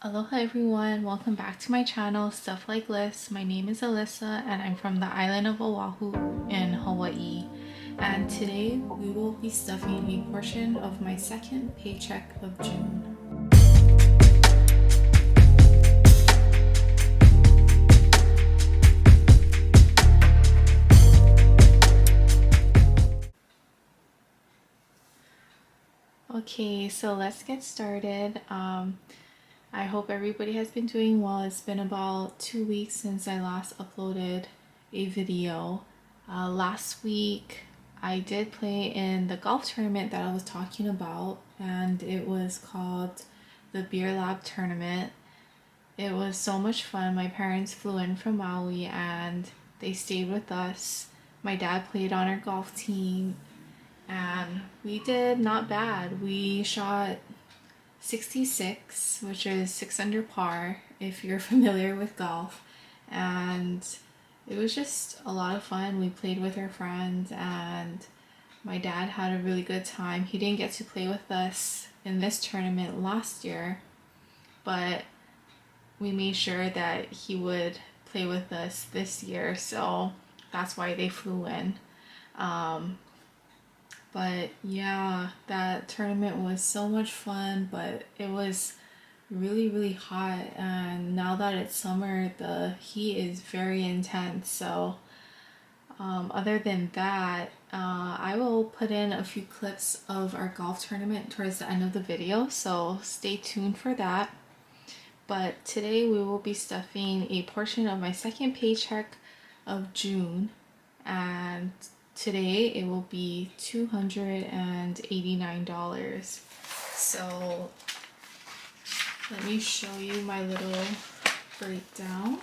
Aloha everyone, welcome back to my channel, Stuff Like Lists. My name is Alyssa and I'm from the island of Oahu in Hawaii. And today we will be stuffing a portion of my second paycheck of June. Okay, so let's get started. I hope everybody has been doing well. It's been about 2 weeks since I last uploaded a video. Last week I did play in the golf tournament that I was talking about, and it was called the Beer Lab Tournament. It was so much fun. My parents flew in from Maui and they stayed with us. My dad played on our golf team and we did not bad. We shot 66, which is 6 under par if you're familiar with golf, and it was just a lot of fun. We played with our friends and my dad had a really good time. He didn't get to play with us in this tournament last year, but we made sure that he would play with us this year, so that's why they flew in. But yeah, that tournament was so much fun, but it was really hot, and now that it's summer the heat is very intense. So other than that, I will put in a few clips of our golf tournament towards the end of the video, so stay tuned for that. But today we will be stuffing a portion of my second paycheck of June, and today it will be $289. So let me show you my little breakdown.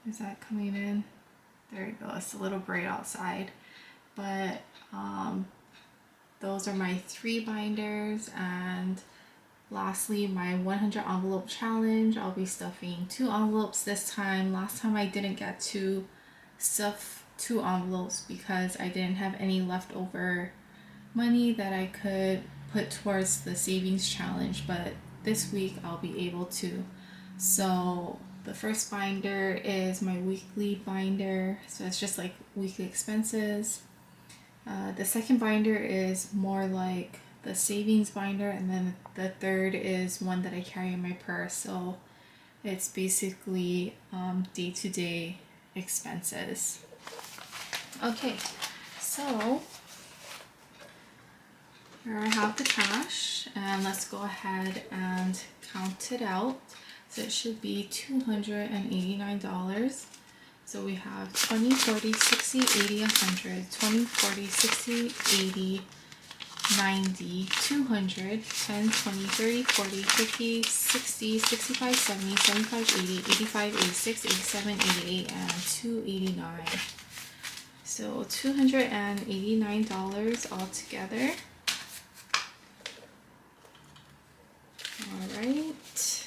Is that coming in? There you go. It's a little bright outside, but those are my 3 binders, and lastly my 100 envelope challenge. I'll be stuffing 2 envelopes this time. Last time I didn't get to stuff 2 envelopes because I didn't have any leftover money that I could put towards the savings challenge, but this week I'll be able to. So the first binder is my weekly binder, so it's just like weekly expenses. The second binder is more like the savings binder, and then the third is one that I carry in my purse, so it's basically day-to-day expenses. Okay, so here I have the cash, and let's go ahead and count it out. So it should be $289. So we have 20, 40, 60, 80, 100, 20, 40, 60, 80, 90, 200, 10, 20, 30, 40, 50, 60, 65, 70, 75, 80, 85, 86, 87, 88, and 289. So $289 altogether. All right.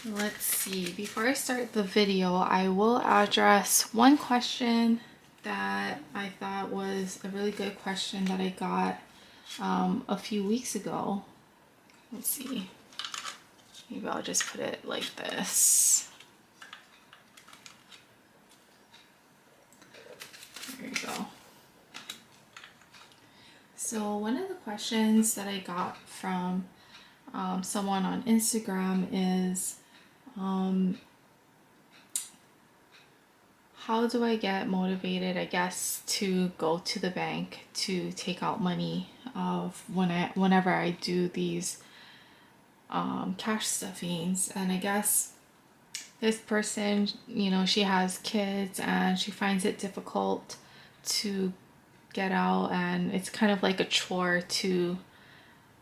Let's see, before I start the video, I will address one question that I thought was a really good question that I got a few weeks ago. Let's see, maybe I'll just put it like this. There you go. So one of the questions that I got from someone on Instagram is, how do I get motivated, I guess, to go to the bank to take out money whenever I do these cash stuffings? And I guess this person, you know, she has kids and she finds it difficult to get out, and it's kind of like a chore to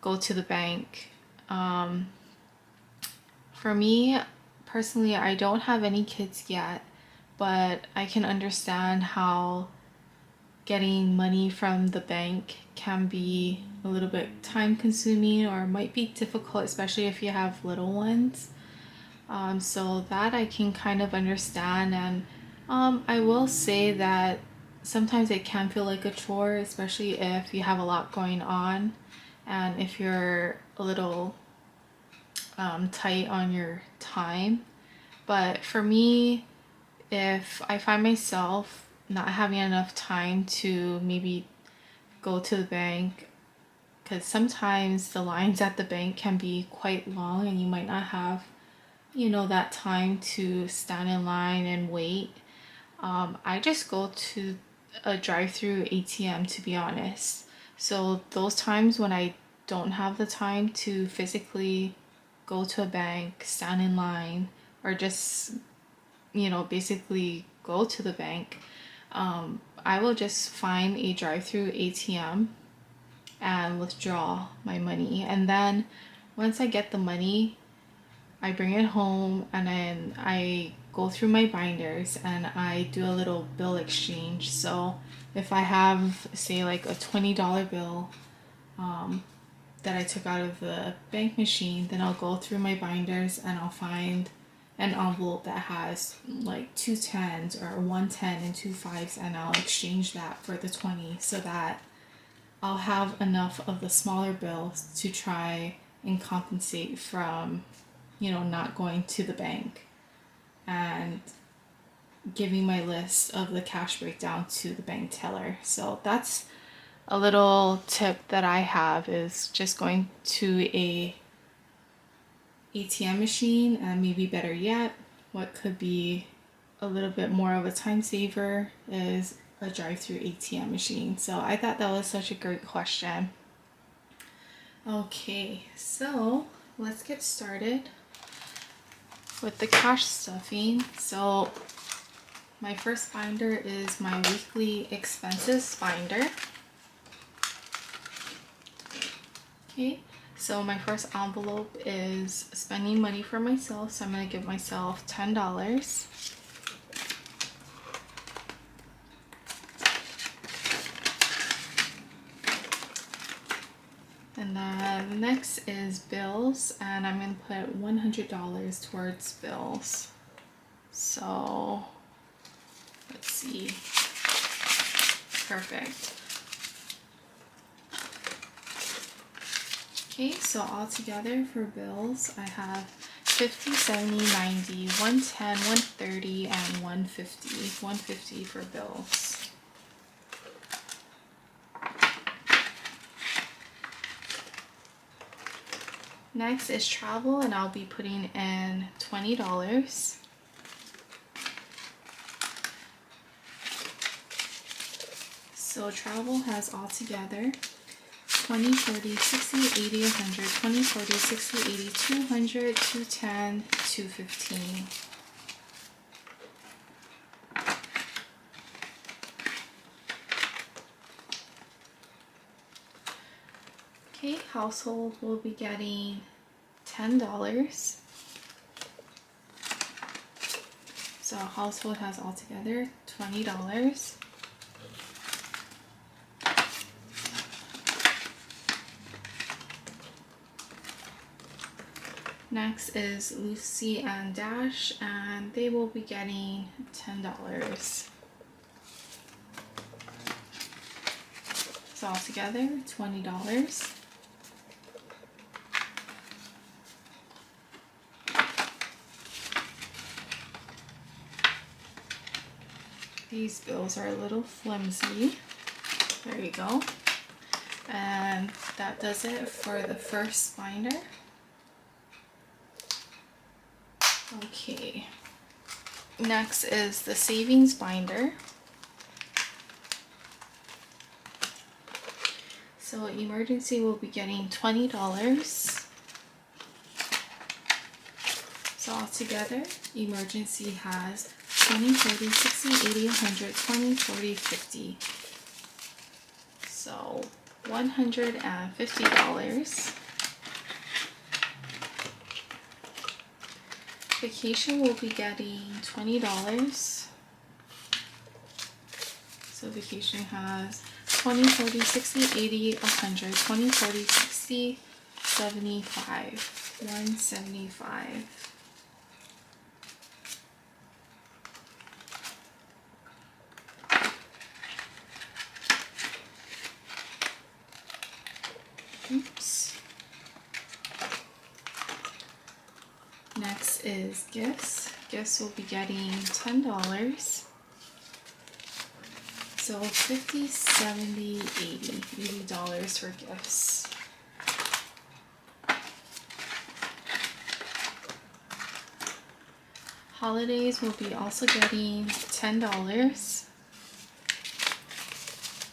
go to the bank. For me personally, I don't have any kids yet, but I can understand how getting money from the bank can be a little bit time consuming, or might be difficult, especially if you have little ones. So that I can kind of understand, and I will say that sometimes it can feel like a chore, especially if you have a lot going on and if you're a little tight on your time. But for me, if I find myself not having enough time to maybe go to the bank, because sometimes the lines at the bank can be quite long and you might not have, you know, that time to stand in line and wait. I just go to a drive-through ATM, to be honest. So those times when I don't have the time to physically go to a bank, stand in line, or just, you know, basically go to the bank, I will just find a drive-through ATM and withdraw my money. And then once I get the money, I bring it home and then I go through my binders and I do a little bill exchange. So if I have, say, like a $20 bill that I took out of the bank machine, then I'll go through my binders and I'll find an envelope that has like 2 10s or 1 10 and 2 5s, and I'll exchange that for the 20 so that I'll have enough of the smaller bills to try and compensate from, you know, not going to the bank and giving my list of the cash breakdown to the bank teller. So that's a little tip that I have, is just going to a ATM machine, and maybe better yet, what could be a little bit more of a time saver is a drive-through ATM machine. So I thought that was such a great question. Okay, so let's get started with the cash stuffing. So my first binder is my weekly expenses binder. Okay, so my first envelope is spending money for myself, so I'm going to give myself $10. And then the next is bills, and I'm going to put $100 towards bills. So let's see. Perfect. Okay, so all together for bills, I have 50, 70, 90, 110, 130, and 150. 150 for bills. Next is travel, and I'll be putting in $20. So travel has all together 20, 30, 60, 80, 100, 20, 40, 60, 80, 200, 210, 215. Okay, household will be getting $10. So household has altogether $20. Next is Lucy and Dash, and they will be getting $10. So altogether $20. These bills are a little flimsy. There you go. And that does it for the first binder. Okay. Next is the savings binder. So emergency will be getting $20. So altogether, emergency has 20, 30, 60, 80, 100, 20, 40, 50. So $150. Vacation will be getting $20. So vacation has 20, 40, 60, 80, 100, 20, 40, 60, 75. 175. Oops. Next is gifts. Gifts will be getting $10. So 50, 70, 80, $80 for gifts. Holidays will be also getting $10.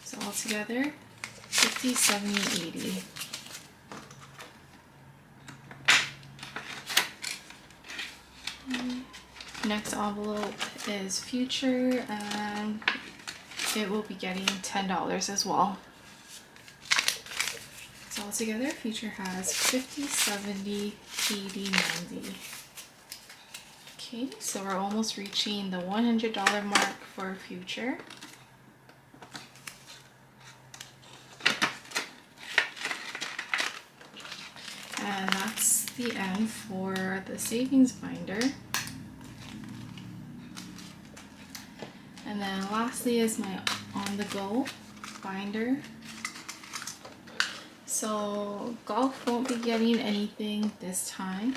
So altogether, 50, 70, 80. Next envelope is Future, and it will be getting $10 as well. So altogether, Future has 50, 70, 80, 90. Okay, so we're almost reaching the $100 mark for Future. And that's the end for the savings binder. And then lastly is my on-the-go binder. So golf won't be getting anything this time.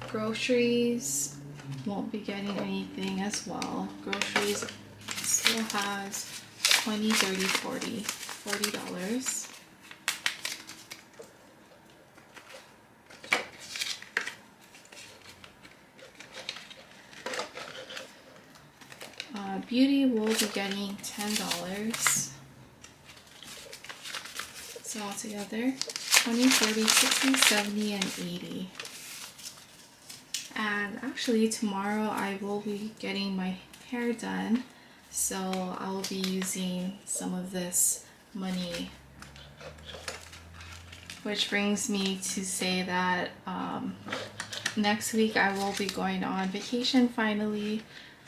Groceries won't be getting anything as well. Groceries still has 20, 30, 40, $40. Beauty will be getting $10. So altogether, 20, 40, 60, 70, and 80. And actually tomorrow I will be getting my hair done, so I will be using some of this money. Which brings me to say that next week I will be going on vacation finally.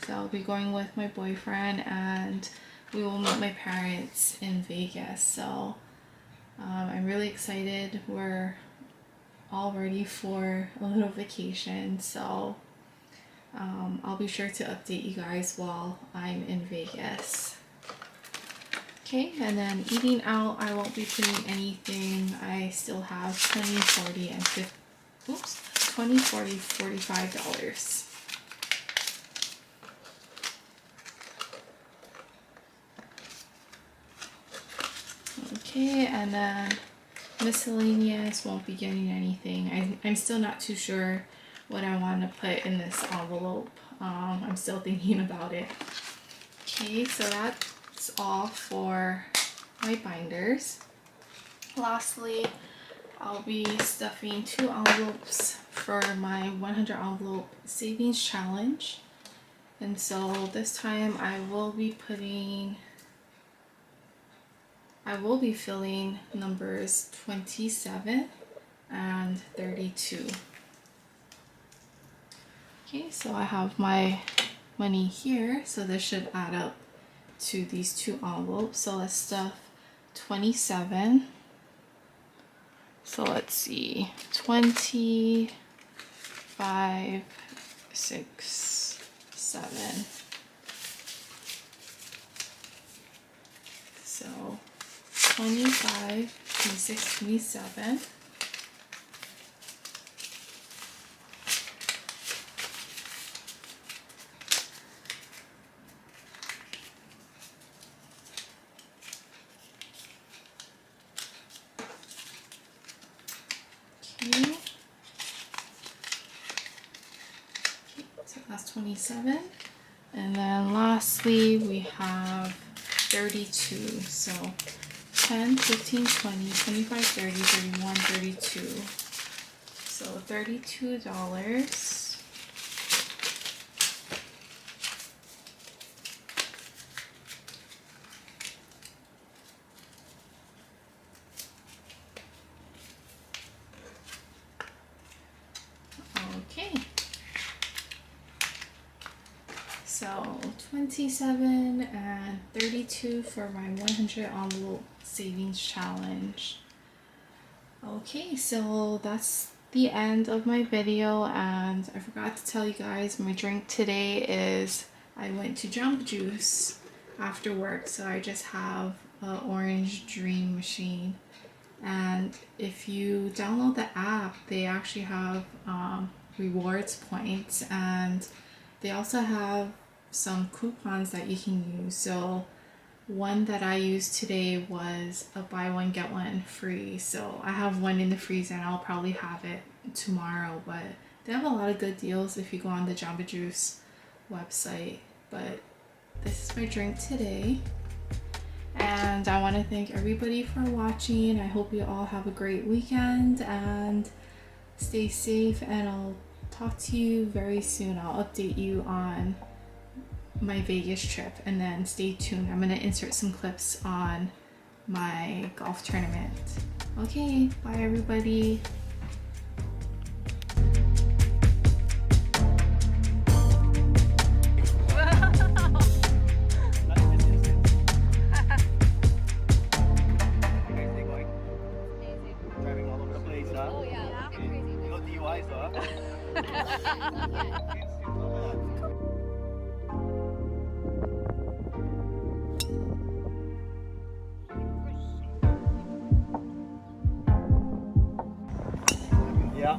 So I'll be going with my boyfriend and we will meet my parents in Vegas. So I'm really excited. We're all ready for a little vacation. So I'll be sure to update you guys while I'm in Vegas. Okay, and then eating out, I won't be putting anything. I still have 20, 40, and 50, oops, 20, 40, $45. Okay, and then miscellaneous won't be getting anything. I'm still not too sure what I want to put in this envelope. I'm still thinking about it. Okay, so that's all for my binders. Lastly, I'll be stuffing 2 envelopes for my 100 envelope savings challenge. And so this time I will be filling numbers 27 and 32. Okay, so I have my money here, so this should add up to these 2 envelopes. So let's stuff 27. So let's see, 20, 5, 6, 7. So 25, 26, 27. Okay. So that's 27. And then lastly, we have 32. So 10, 15, 20, 25, 30, 31, 32. So $32. Okay. So 27 and 32 for my 100 envelope savings challenge. Okay, so that's the end of my video, and I forgot to tell you guys my drink today is I went to Jump Juice after work, so I just have an orange dream machine And if you download the app, they actually have rewards points, and they also have some coupons that you can use. So one that I used today was a buy one get one free. So I have one in the freezer and I'll probably have it tomorrow. But they have a lot of good deals if you go on the Jamba Juice website. But this is my drink today. And I want to thank everybody for watching. I hope you all have a great weekend and stay safe. And I'll talk to you very soon. I'll update you on my Vegas trip, and then stay tuned. I'm going to insert some clips on my golf tournament. Okay, bye everybody. Driving all over the place, huh? Oh yeah, crazy. No DUIs, huh? Yeah.